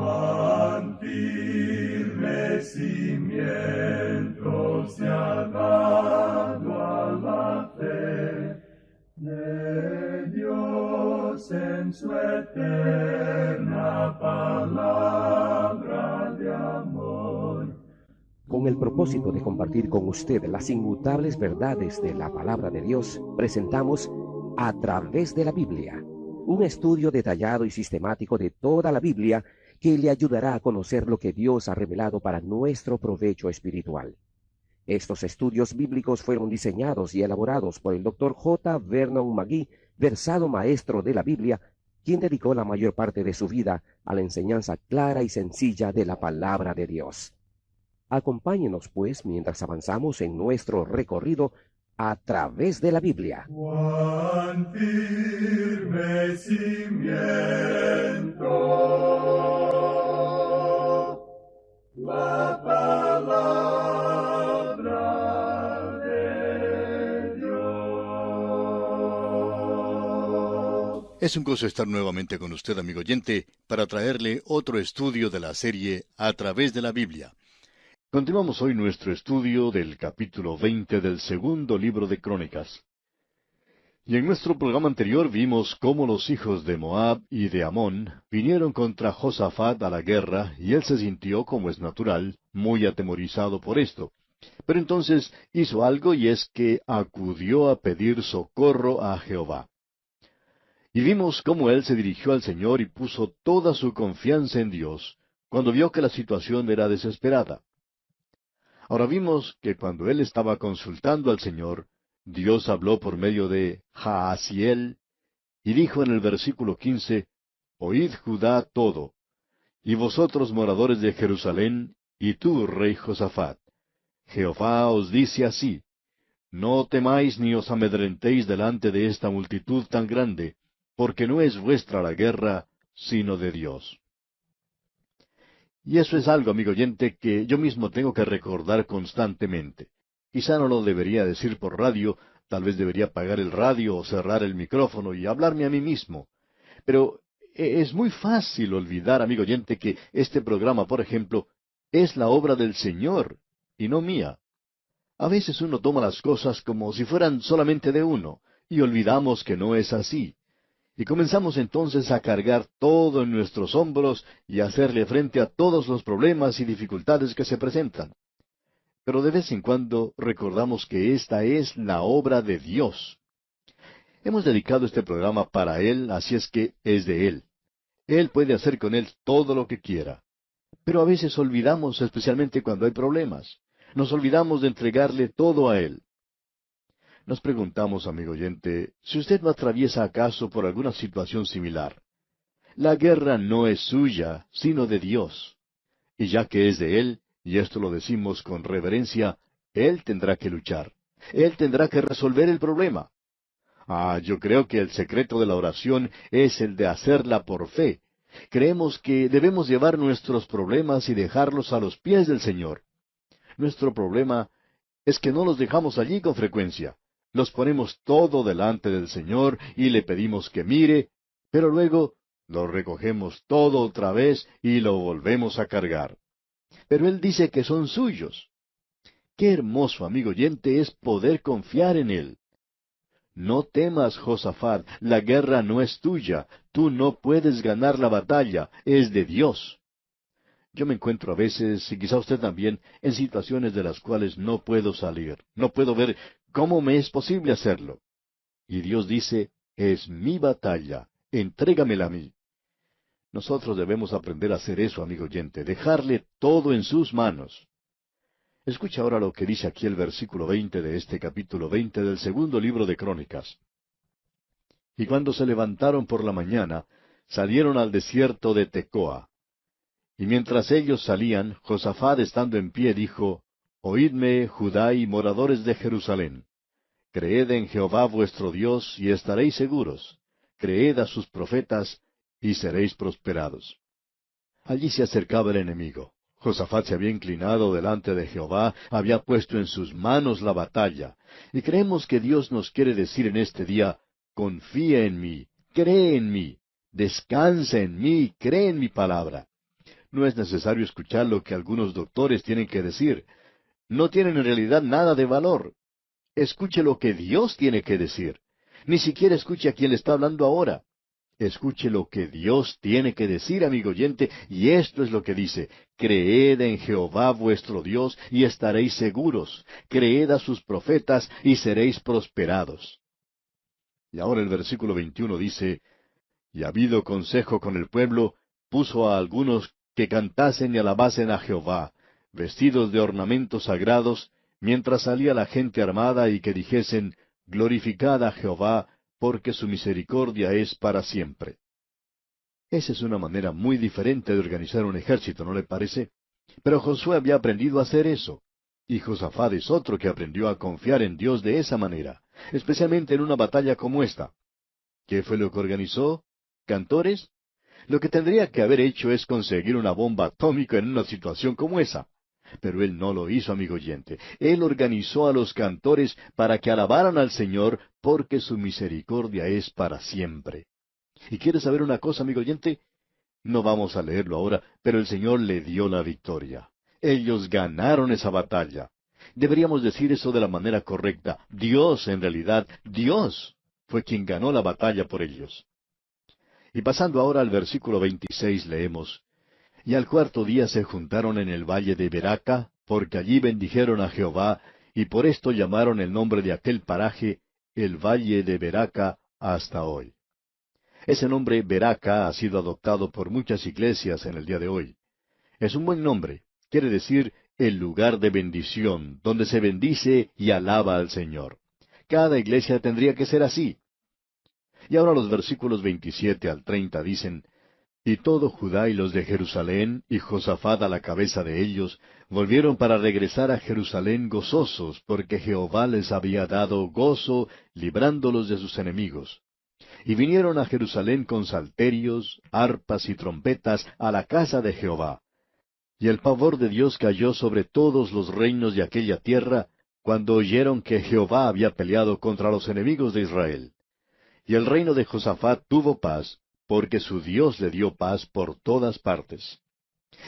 cuán firme cimiento se ha dado a la fe de Dios en su eterna palabra de amor. Con el propósito de compartir con usted las inmutables verdades de la palabra de Dios, presentamos A través de la Biblia, un estudio detallado y sistemático de toda la Biblia que le ayudará a conocer lo que Dios ha revelado para nuestro provecho espiritual. Estos estudios bíblicos fueron diseñados y elaborados por el Dr. J. Vernon McGee, versado maestro de la Biblia, quien dedicó la mayor parte de su vida a la enseñanza clara y sencilla de la palabra de Dios. Acompáñenos, pues, mientras avanzamos en nuestro recorrido a través de la Biblia. Cuán firme cimiento la palabra de Dios. Es un gozo estar nuevamente con usted, amigo oyente, para traerle otro estudio de la serie A través de la Biblia. Continuamos hoy nuestro estudio del capítulo 20 del segundo libro de Crónicas. Y en nuestro programa anterior vimos cómo los hijos de Moab y de Amón vinieron contra Josafat a la guerra, y él se sintió, como es natural, muy atemorizado por esto. Pero entonces hizo algo, y es que acudió a pedir socorro a Jehová. Y vimos cómo él se dirigió al Señor y puso toda su confianza en Dios, cuando vio que la situación era desesperada. Ahora vimos que cuando él estaba consultando al Señor, Dios habló por medio de Jaasiel, y dijo en el versículo 15, «Oíd Judá todo, y vosotros moradores de Jerusalén, y tú, rey Josafat. Jehová os dice así, no temáis ni os amedrentéis delante de esta multitud tan grande, porque no es vuestra la guerra, sino de Dios». Y eso es algo, amigo oyente, que yo mismo tengo que recordar constantemente. Quizá no lo debería decir por radio, tal vez debería apagar el radio o cerrar el micrófono y hablarme a mí mismo. Pero es muy fácil olvidar, amigo oyente, que este programa, por ejemplo, es la obra del Señor y no mía. A veces uno toma las cosas como si fueran solamente de uno, y olvidamos que no es así. Y comenzamos entonces a cargar todo en nuestros hombros y a hacerle frente a todos los problemas y dificultades que se presentan. Pero de vez en cuando recordamos que esta es la obra de Dios. Hemos dedicado este programa para Él, así es que es de Él. Él puede hacer con él todo lo que quiera. Pero a veces olvidamos, especialmente cuando hay problemas. Nos olvidamos de entregarle todo a Él. Nos preguntamos, amigo oyente, si usted no atraviesa acaso por alguna situación similar. La guerra no es suya, sino de Dios. Y ya que es de Él, y esto lo decimos con reverencia, Él tendrá que luchar. Él tendrá que resolver el problema. Yo creo que el secreto de la oración es el de hacerla por fe. Creemos que debemos llevar nuestros problemas y dejarlos a los pies del Señor. Nuestro problema es que no los dejamos allí con frecuencia. Los ponemos todo delante del Señor y le pedimos que mire, pero luego lo recogemos todo otra vez y lo volvemos a cargar. Pero Él dice que son suyos. Qué hermoso, amigo oyente, es poder confiar en Él. No temas, Josafat, la guerra no es tuya, tú no puedes ganar la batalla, es de Dios. Yo me encuentro a veces, y quizá usted también, en situaciones de las cuales no puedo salir, no puedo ver cómo me es posible hacerlo. Y Dios dice, es mi batalla, entrégamela a mí. Nosotros debemos aprender a hacer eso, amigo oyente, dejarle todo en sus manos. Escucha ahora lo que dice aquí el versículo 20 de este capítulo 20 del segundo libro de Crónicas. Y cuando se levantaron por la mañana, salieron al desierto de Tecoa. Y mientras ellos salían, Josafat estando en pie dijo, Oídme, Judá y moradores de Jerusalén. Creed en Jehová vuestro Dios y estaréis seguros. Creed a sus profetas y seréis prosperados. Allí se acercaba el enemigo. Josafat se había inclinado delante de Jehová, había puesto en sus manos la batalla. Y creemos que Dios nos quiere decir en este día, confía en mí, cree en mí, descansa en mí, cree en mi palabra. no es necesario escuchar lo que algunos doctores tienen que decir. No tienen en realidad nada de valor. Escuche lo que Dios tiene que decir. Ni siquiera escuche a quien le está hablando ahora. Escuche lo que Dios tiene que decir, amigo oyente, y esto es lo que dice: creed en Jehová vuestro Dios y estaréis seguros. Creed a sus profetas y seréis prosperados. Y ahora el versículo 21 dice: y habido consejo con el pueblo, puso a algunos que cantasen y alabasen a Jehová, vestidos de ornamentos sagrados, mientras salía la gente armada, y que dijesen: glorificad a Jehová, porque su misericordia es para siempre. Esa es una manera muy diferente de organizar un ejército, ¿no le parece? Pero Josué había aprendido a hacer eso. Y Josafat es otro que aprendió a confiar en Dios de esa manera, especialmente en una batalla como esta. ¿Qué fue lo que organizó? ¿Cantores? Lo que tendría que haber hecho es conseguir una bomba atómica en una situación como esa. Pero él no lo hizo, amigo oyente. Él organizó a los cantores para que alabaran al Señor, porque su misericordia es para siempre. ¿Y quieres saber una cosa, amigo oyente? No vamos a leerlo ahora, pero el Señor le dio la victoria. Ellos ganaron esa batalla. Deberíamos decir eso de la manera correcta. Dios, en realidad, Dios fue quien ganó la batalla por ellos. Y pasando ahora al versículo 26 leemos: y al cuarto día se juntaron en el valle de Beraca, porque allí bendijeron a Jehová, y por esto llamaron el nombre de aquel paraje el valle de Beraca hasta hoy. Ese nombre Beraca ha sido adoptado por muchas iglesias en el día de hoy. Es un buen nombre. Quiere decir el lugar de bendición, donde se bendice y alaba al Señor. Cada iglesia tendría que ser así. Y ahora los versículos 27 al 30 dicen: y todo Judá y los de Jerusalén, y Josafat a la cabeza de ellos, volvieron para regresar a Jerusalén gozosos, porque Jehová les había dado gozo, librándolos de sus enemigos. Y vinieron a Jerusalén con salterios, arpas y trompetas a la casa de Jehová. Y el pavor de Dios cayó sobre todos los reinos de aquella tierra, cuando oyeron que Jehová había peleado contra los enemigos de Israel. Y el reino de Josafat tuvo paz, porque su Dios le dio paz por todas partes.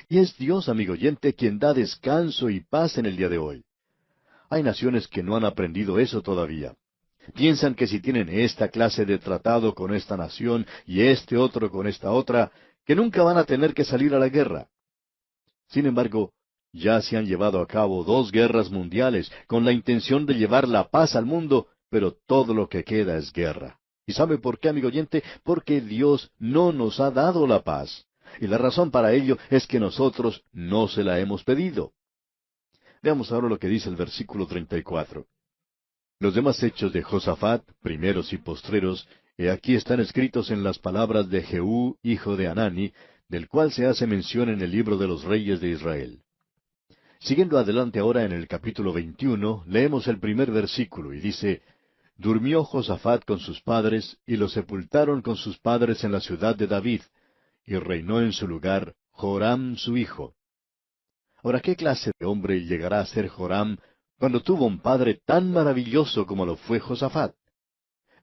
Y es Dios, amigo oyente, quien da descanso y paz en el día de hoy. Hay naciones que no han aprendido eso todavía. Piensan que si tienen esta clase de tratado con esta nación y este otro con esta otra, que nunca van a tener que salir a la guerra. Sin embargo, ya se han llevado a cabo 2 guerras mundiales con la intención de llevar la paz al mundo, pero todo lo que queda es guerra. ¿Y sabe por qué, amigo oyente? Porque Dios no nos ha dado la paz. Y la razón para ello es que nosotros no se la hemos pedido. Veamos ahora lo que dice el versículo 34. Los demás hechos de Josafat, primeros y postreros, aquí están escritos en las palabras de Jehú, hijo de Hanani, del cual se hace mención en el libro de los reyes de Israel. Siguiendo adelante ahora en el capítulo 21, leemos el primer versículo y dice: durmió Josafat con sus padres, y lo sepultaron con sus padres en la ciudad de David, y reinó en su lugar Joram su hijo. Ahora, ¿qué clase de hombre llegará a ser Joram cuando tuvo un padre tan maravilloso como lo fue Josafat?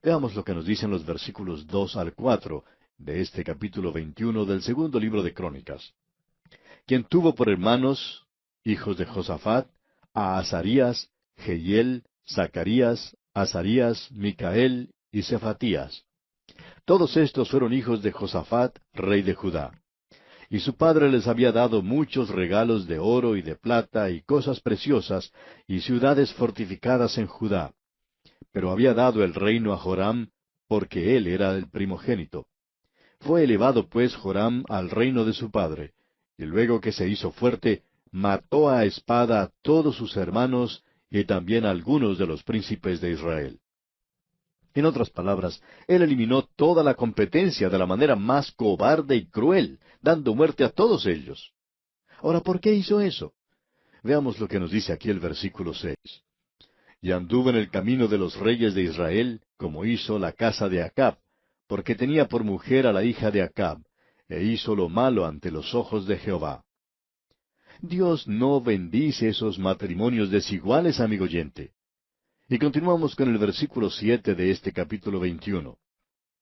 Veamos lo que nos dicen los versículos 2 al 4 de este capítulo 21 del segundo libro de Crónicas. Quien tuvo por hermanos, hijos de Josafat, a Azarías, Jehiel, Zacarías, Azarías, Micael y Cefatías. Todos estos fueron hijos de Josafat, rey de Judá. Y su padre les había dado muchos regalos de oro y de plata y cosas preciosas, y ciudades fortificadas en Judá. Pero había dado el reino a Joram, porque él era el primogénito. Fue elevado pues Joram al reino de su padre, y luego que se hizo fuerte, mató a espada a todos sus hermanos, y también a algunos de los príncipes de Israel. En otras palabras, él eliminó toda la competencia de la manera más cobarde y cruel, dando muerte a todos ellos. Ahora, ¿por qué hizo eso? Veamos lo que nos dice aquí el versículo 6. Y anduvo en el camino de los reyes de Israel, como hizo la casa de Acab, porque tenía por mujer a la hija de Acab, e hizo lo malo ante los ojos de Jehová. Dios no bendice esos matrimonios desiguales, amigo oyente. Y continuamos con el versículo 7 de este capítulo 21.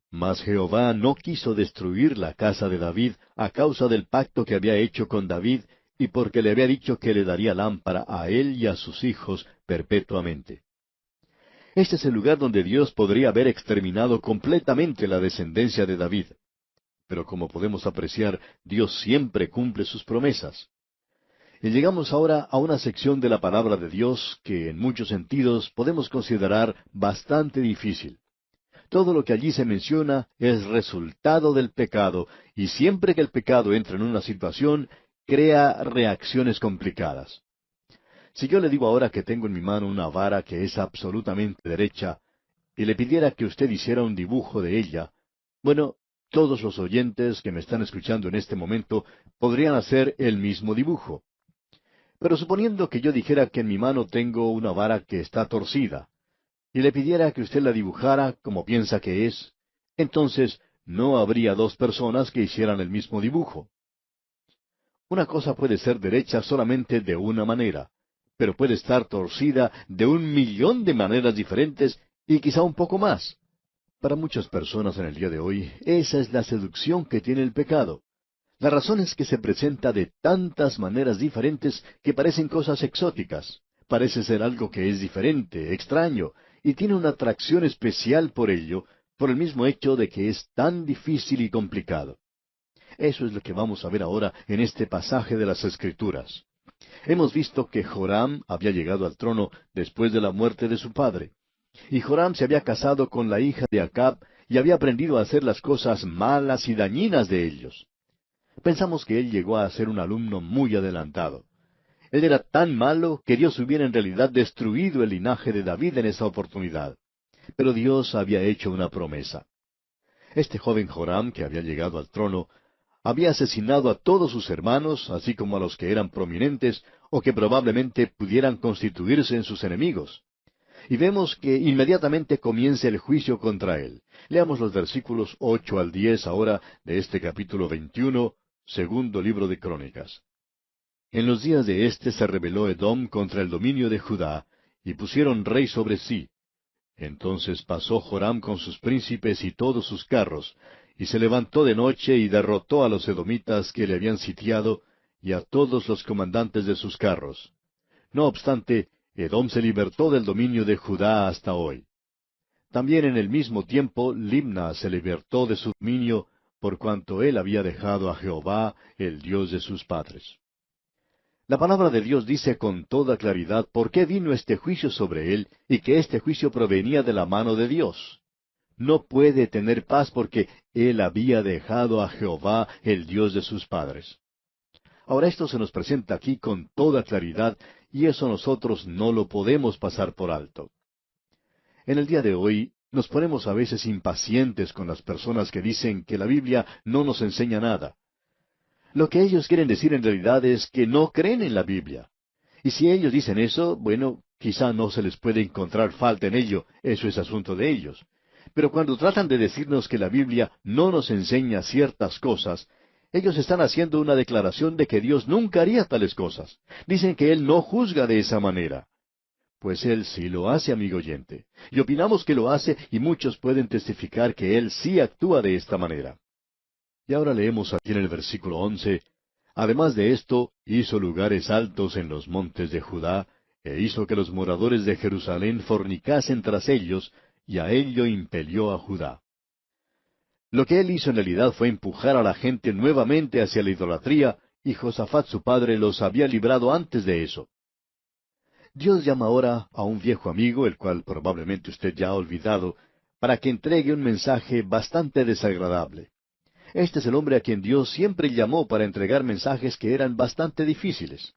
Mas Jehová no quiso destruir la casa de David a causa del pacto que había hecho con David y porque le había dicho que le daría lámpara a él y a sus hijos perpetuamente. Este es el lugar donde Dios podría haber exterminado completamente la descendencia de David. Pero como podemos apreciar, Dios siempre cumple sus promesas. Y llegamos ahora a una sección de la palabra de Dios que en muchos sentidos podemos considerar bastante difícil. Todo lo que allí se menciona es resultado del pecado, y siempre que el pecado entra en una situación, crea reacciones complicadas. Si yo le digo ahora que tengo en mi mano una vara que es absolutamente derecha, y le pidiera que usted hiciera un dibujo de ella, bueno, todos los oyentes que me están escuchando en este momento podrían hacer el mismo dibujo. Pero suponiendo que yo dijera que en mi mano tengo una vara que está torcida, y le pidiera que usted la dibujara como piensa que es, entonces no habría dos personas que hicieran el mismo dibujo. Una cosa puede ser derecha solamente de una manera, pero puede estar torcida de 1,000,000 de maneras diferentes y quizá un poco más. Para muchas personas en el día de hoy, esa es la seducción que tiene el pecado. La razón es que se presenta de tantas maneras diferentes que parecen cosas exóticas. Parece ser algo que es diferente, extraño, y tiene una atracción especial por ello, por el mismo hecho de que es tan difícil y complicado. Eso es lo que vamos a ver ahora en este pasaje de las Escrituras. Hemos visto que Joram había llegado al trono después de la muerte de su padre. Y Joram se había casado con la hija de Acab y había aprendido a hacer las cosas malas y dañinas de ellos. Pensamos que él llegó a ser un alumno muy adelantado. Él era tan malo que Dios hubiera en realidad destruido el linaje de David en esa oportunidad. Pero Dios había hecho una promesa. Este joven Joram, que había llegado al trono, había asesinado a todos sus hermanos, así como a los que eran prominentes o que probablemente pudieran constituirse en sus enemigos. Y vemos que inmediatamente comienza el juicio contra él. Leamos los versículos 8 al 10 ahora de este capítulo 21, segundo libro de Crónicas. En los días de éste se rebeló Edom contra el dominio de Judá, y pusieron rey sobre sí. Entonces pasó Joram con sus príncipes y todos sus carros, y se levantó de noche y derrotó a los edomitas que le habían sitiado, y a todos los comandantes de sus carros. No obstante, Edom se libertó del dominio de Judá hasta hoy. También en el mismo tiempo Libna se libertó de su dominio, por cuanto él había dejado a Jehová, el Dios de sus padres. La palabra de Dios dice con toda claridad por qué vino este juicio sobre él y que este juicio provenía de la mano de Dios. No puede tener paz porque él había dejado a Jehová, el Dios de sus padres. Ahora esto se nos presenta aquí con toda claridad y eso nosotros no lo podemos pasar por alto. En el día de hoy nos ponemos a veces impacientes con las personas que dicen que la Biblia no nos enseña nada. Lo que ellos quieren decir en realidad es que no creen en la Biblia. Y si ellos dicen eso, bueno, quizá no se les puede encontrar falta en ello, eso es asunto de ellos. Pero cuando tratan de decirnos que la Biblia no nos enseña ciertas cosas, ellos están haciendo una declaración de que Dios nunca haría tales cosas. Dicen que Él no juzga de esa manera. Pues Él sí lo hace, amigo oyente. Y opinamos que lo hace y muchos pueden testificar que Él sí actúa de esta manera. Y ahora leemos aquí en el versículo 11, además de esto, hizo lugares altos en los montes de Judá, e hizo que los moradores de Jerusalén fornicasen tras ellos, y a ello impelió a Judá. Lo que él hizo en realidad fue empujar a la gente nuevamente hacia la idolatría, y Josafat su padre los había librado antes de eso. Dios llama ahora a un viejo amigo, el cual probablemente usted ya ha olvidado, para que entregue un mensaje bastante desagradable. Este es el hombre a quien Dios siempre llamó para entregar mensajes que eran bastante difíciles.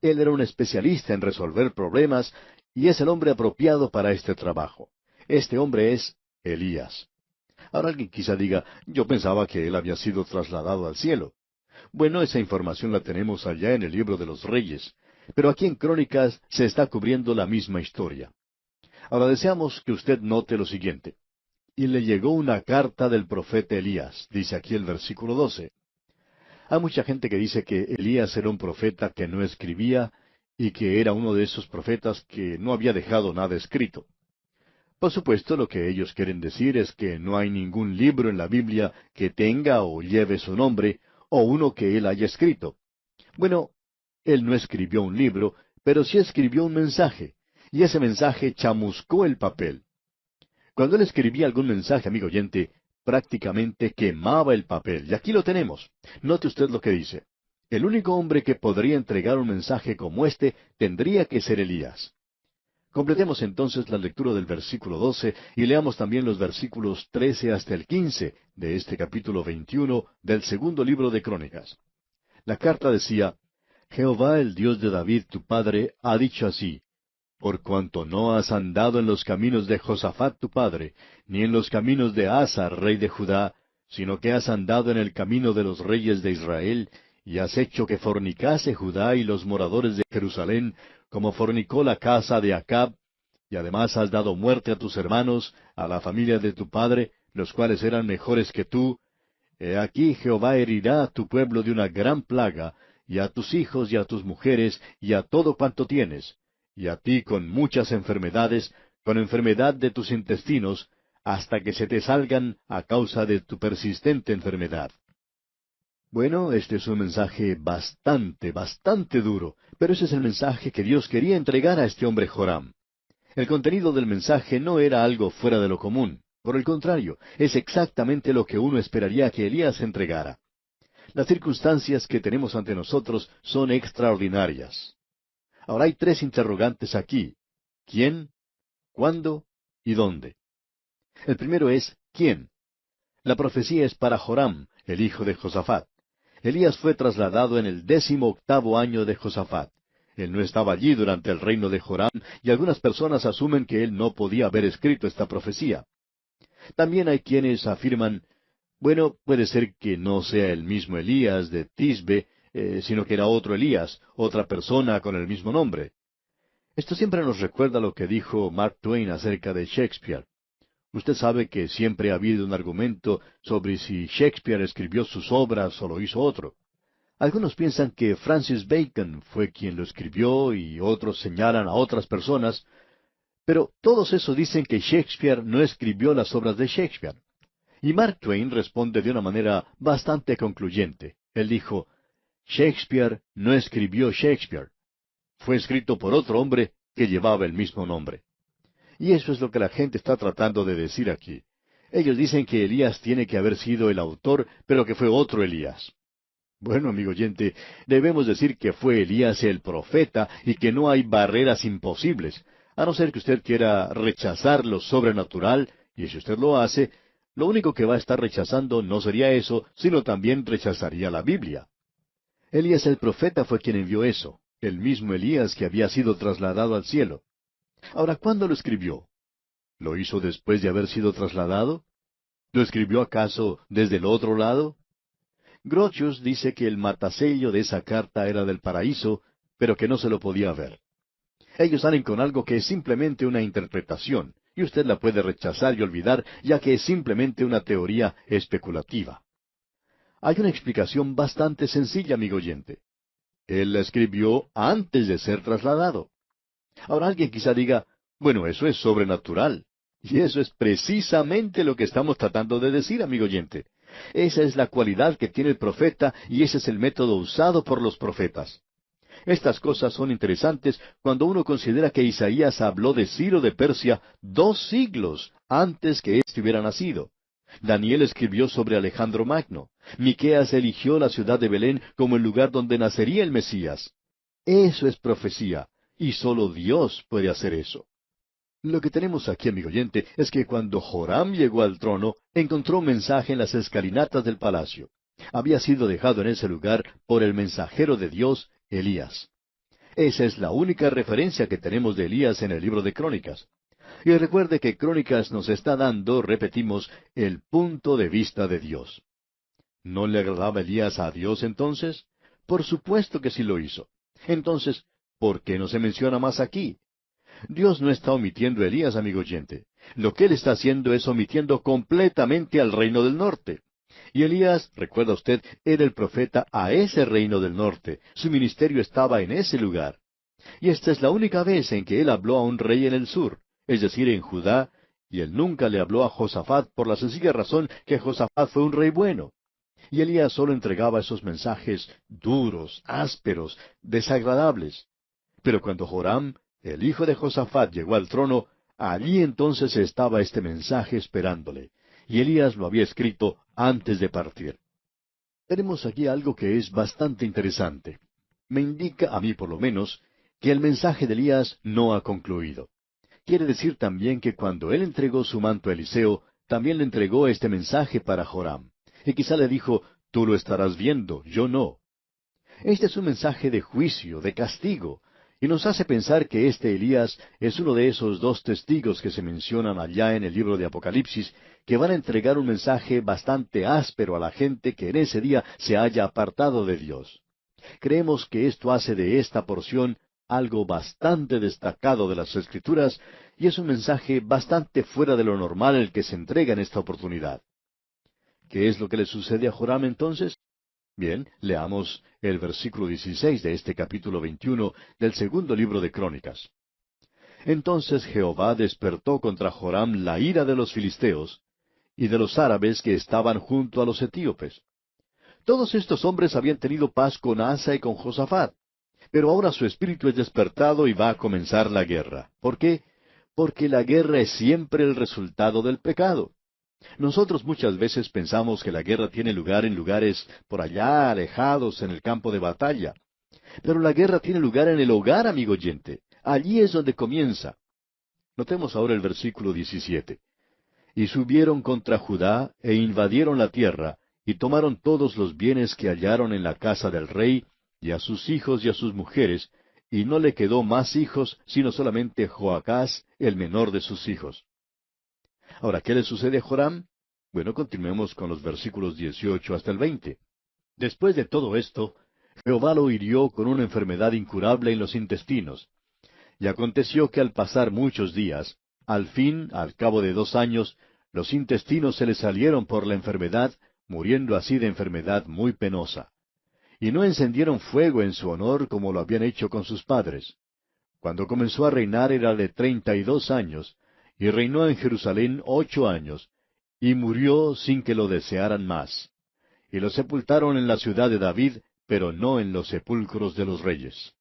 Él era un especialista en resolver problemas y es el hombre apropiado para este trabajo. Este hombre es Elías. Ahora alguien quizá diga, yo pensaba que él había sido trasladado al cielo. Bueno, esa información la tenemos allá en el libro de los Reyes, pero aquí en Crónicas se está cubriendo la misma historia. Ahora deseamos que usted note lo siguiente. Y le llegó una carta del profeta Elías, dice aquí el versículo 12. Hay mucha gente que dice que Elías era un profeta que no escribía y que era uno de esos profetas que no había dejado nada escrito. Por supuesto, lo que ellos quieren decir es que no hay ningún libro en la Biblia que tenga o lleve su nombre, o uno que él haya escrito. Bueno, él no escribió un libro, pero sí escribió un mensaje, y ese mensaje chamuscó el papel. Cuando él escribía algún mensaje, amigo oyente, prácticamente quemaba el papel, y aquí lo tenemos. Note usted lo que dice. El único hombre que podría entregar un mensaje como este tendría que ser Elías. Completemos entonces la lectura del versículo 12 y leamos también los versículos 13 hasta el 15 de este capítulo 21 del segundo libro de Crónicas. La carta decía, Jehová el Dios de David tu padre ha dicho así, por cuanto no has andado en los caminos de Josafat tu padre, ni en los caminos de Asa rey de Judá, sino que has andado en el camino de los reyes de Israel, y has hecho que fornicase Judá y los moradores de Jerusalén, como fornicó la casa de Acab, y además has dado muerte a tus hermanos, a la familia de tu padre, los cuales eran mejores que tú. He aquí Jehová herirá a tu pueblo de una gran plaga, y a tus hijos y a tus mujeres, y a todo cuanto tienes, y a ti con muchas enfermedades, con enfermedad de tus intestinos, hasta que se te salgan a causa de tu persistente enfermedad. Bueno, este es un mensaje bastante duro, pero ese es el mensaje que Dios quería entregar a este hombre Joram. El contenido del mensaje no era algo fuera de lo común. Por el contrario, es exactamente lo que uno esperaría que Elías entregara. Las circunstancias que tenemos ante nosotros son extraordinarias. Ahora hay tres interrogantes aquí. ¿Quién? ¿Cuándo? ¿Y dónde? El primero es ¿quién? La profecía es para Joram, el hijo de Josafat. Elías fue trasladado en el 18º año de Josafat. Él no estaba allí durante el reino de Joram, y algunas personas asumen que él no podía haber escrito esta profecía. También hay quienes afirman, bueno, puede ser que no sea el mismo Elías de Tisbe, sino que era otro Elías, otra persona con el mismo nombre. Esto siempre nos recuerda lo que dijo Mark Twain acerca de Shakespeare. Usted sabe que siempre ha habido un argumento sobre si Shakespeare escribió sus obras o lo hizo otro. Algunos piensan que Francis Bacon fue quien lo escribió y otros señalan a otras personas, pero todos esos dicen que Shakespeare no escribió las obras de Shakespeare. Y Mark Twain responde de una manera bastante concluyente. Él dijo, Shakespeare no escribió Shakespeare. Fue escrito por otro hombre que llevaba el mismo nombre. Y eso es lo que la gente está tratando de decir aquí. Ellos dicen que Elías tiene que haber sido el autor, pero que fue otro Elías. Bueno, amigo oyente, debemos decir que fue Elías el profeta y que no hay barreras imposibles, a no ser que usted quiera rechazar lo sobrenatural, y si usted lo hace, lo único que va a estar rechazando no sería eso, sino también rechazaría la Biblia. Elías el profeta fue quien envió eso, el mismo Elías que había sido trasladado al cielo. Ahora, ¿cuándo lo escribió? ¿Lo hizo después de haber sido trasladado? ¿Lo escribió acaso desde el otro lado? Grotius dice que el matasello de esa carta era del paraíso, pero que no se lo podía ver. Ellos salen con algo que es simplemente una interpretación, y usted la puede rechazar y olvidar, ya que es simplemente una teoría especulativa. Hay una explicación bastante sencilla, amigo oyente. Él la escribió antes de ser trasladado. Ahora alguien quizá diga, bueno, eso es sobrenatural. Y eso es precisamente lo que estamos tratando de decir, amigo oyente. Esa es la cualidad que tiene el profeta y ese es el método usado por los profetas. Estas cosas son interesantes cuando uno considera que Isaías habló de Ciro de Persia 2 siglos antes que éste hubiera nacido. Daniel escribió sobre Alejandro Magno. Miqueas eligió la ciudad de Belén como el lugar donde nacería el Mesías. Eso es profecía, y solo Dios puede hacer eso. Lo que tenemos aquí, amigo oyente, es que cuando Joram llegó al trono, encontró un mensaje en las escalinatas del palacio. Había sido dejado en ese lugar por el mensajero de Dios, Elías. Esa es la única referencia que tenemos de Elías en el libro de Crónicas. Y recuerde que Crónicas nos está dando, repetimos, el punto de vista de Dios. ¿No le agradaba Elías a Dios entonces? Por supuesto que sí lo hizo. Entonces, ¿por qué no se menciona más aquí? Dios no está omitiendo a Elías, amigo oyente. Lo que Él está haciendo es omitiendo completamente al reino del norte. Y Elías, recuerda usted, era el profeta a ese reino del norte. Su ministerio estaba en ese lugar. Y esta es la única vez en que Él habló a un rey en el sur, es decir, en Judá, Y él nunca le habló a Josafat por la sencilla razón que Josafat fue un rey bueno. Y Elías solo entregaba esos mensajes duros, ásperos, desagradables. Pero cuando Joram, el hijo de Josafat, llegó al trono, allí entonces estaba este mensaje esperándole. Y Elías lo había escrito antes de partir. Tenemos aquí algo que es bastante interesante. Me indica, a mí por lo menos, que el mensaje de Elías no ha concluido. Quiere decir también que cuando él entregó su manto a Eliseo, también le entregó este mensaje para Joram. Y quizá le dijo, tú lo estarás viendo, yo no. Este es un mensaje de juicio, de castigo, y nos hace pensar que este Elías es uno de esos dos testigos que se mencionan allá en el libro de Apocalipsis, que van a entregar un mensaje bastante áspero a la gente que en ese día se haya apartado de Dios. Creemos que esto hace de esta porción algo bastante destacado de las Escrituras, y es un mensaje bastante fuera de lo normal el que se entrega en esta oportunidad. ¿Qué es lo que le sucede a Joram entonces? Bien, leamos el versículo 16 de este capítulo 21 del segundo libro de Crónicas. Entonces Jehová despertó contra Joram la ira de los filisteos y de los árabes que estaban junto a los etíopes. Todos estos hombres habían tenido paz con Asa y con Josafat, pero ahora su espíritu es despertado y va a comenzar la guerra. ¿Por qué? Porque la guerra es siempre el resultado del pecado. Nosotros muchas veces pensamos que la guerra tiene lugar en lugares por allá, alejados en el campo de batalla. Pero la guerra tiene lugar en el hogar, amigo oyente. Allí es donde comienza. Notemos ahora el versículo 17. Y subieron contra Judá e invadieron la tierra, y tomaron todos los bienes que hallaron en la casa del rey, y a sus hijos y a sus mujeres, y no le quedó más hijos, sino solamente Joacás, el menor de sus hijos. Ahora, ¿qué le sucede a Joram? Bueno, continuemos con los versículos 18 hasta el 20. Después de todo esto, Jehová lo hirió con una enfermedad incurable en los intestinos. Y aconteció que al pasar muchos días, al fin, al cabo de 2 años, los intestinos se le salieron por la enfermedad, muriendo así de enfermedad muy penosa. Y no encendieron fuego en su honor como lo habían hecho con sus padres. Cuando comenzó a reinar era de 32 años, y reinó en Jerusalén 8 años, y murió sin que lo desearan más. Y lo sepultaron en la ciudad de David, pero no en los sepulcros de los reyes.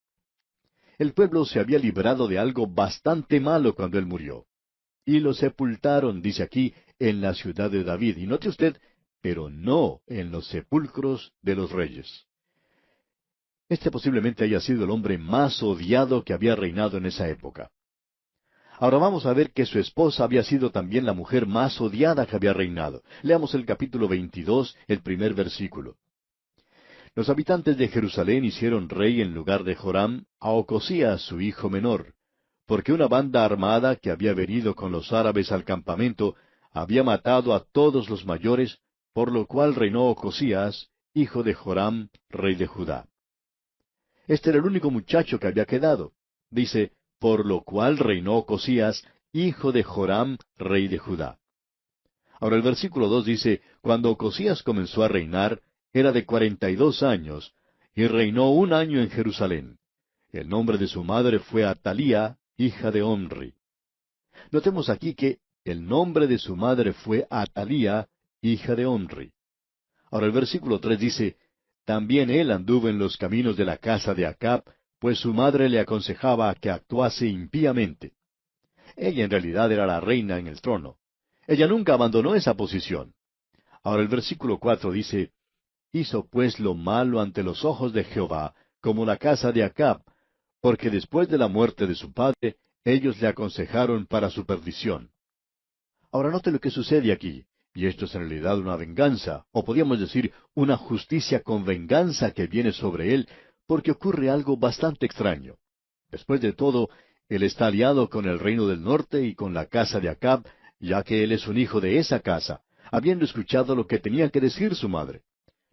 El pueblo se había librado de algo bastante malo cuando él murió. Y lo sepultaron, dice aquí, en la ciudad de David. Y note usted, pero no en los sepulcros de los reyes. Este posiblemente haya sido el hombre más odiado que había reinado en esa época. Ahora vamos a ver que su esposa había sido también la mujer más odiada que había reinado. Leamos el capítulo 22, el primer versículo. Los habitantes de Jerusalén hicieron rey en lugar de Joram a Ocosías, su hijo menor, porque una banda armada que había venido con los árabes al campamento había matado a todos los mayores, por lo cual reinó Ocosías, hijo de Joram, rey de Judá. Este era el único muchacho que había quedado. Dice, por lo cual reinó Ocosías, hijo de Joram, rey de Judá. Ahora el versículo 2 dice, cuando Ocosías comenzó a reinar, era de 42 años, y reinó 1 año en Jerusalén. El nombre de su madre fue Atalía, hija de Omri. Notemos aquí que el nombre de su madre fue Atalía, hija de Omri. Ahora el versículo 3 dice, también él anduvo en los caminos de la casa de Acab, pues su madre le aconsejaba que actuase impíamente. Ella en realidad era la reina en el trono. Ella nunca abandonó esa posición. Ahora el versículo 4 dice, hizo pues lo malo ante los ojos de Jehová, como la casa de Acab, porque después de la muerte de su padre, ellos le aconsejaron para su perdición. Ahora note lo que sucede aquí, y esto es en realidad una venganza, o podríamos decir una justicia con venganza que viene sobre él, porque ocurre algo bastante extraño. Después de todo, él está aliado con el reino del norte y con la casa de Acab, ya que él es un hijo de esa casa, habiendo escuchado lo que tenía que decir su madre.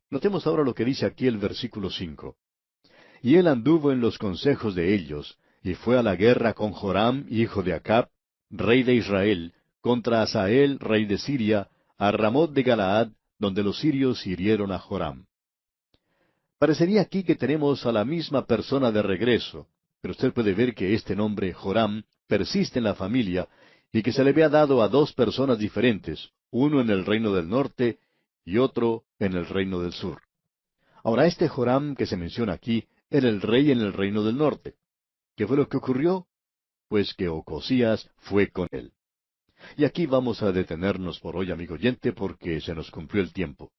Notemos ahora lo que dice aquí el versículo 5. Y él anduvo en los consejos de ellos, y fue a la guerra con Joram, hijo de Acab, rey de Israel, contra Hazael, rey de Siria, a Ramot de Galaad, donde los sirios hirieron a Joram. Parecería aquí que tenemos a la misma persona de regreso, pero usted puede ver que este nombre, Joram, persiste en la familia, y que se le había dado a dos personas diferentes, uno en el reino del norte y otro en el reino del sur. Ahora, este Joram que se menciona aquí era el rey en el reino del norte. ¿Qué fue lo que ocurrió? Pues que Ocosías fue con él. Y aquí vamos a detenernos por hoy, amigo oyente, porque se nos cumplió el tiempo.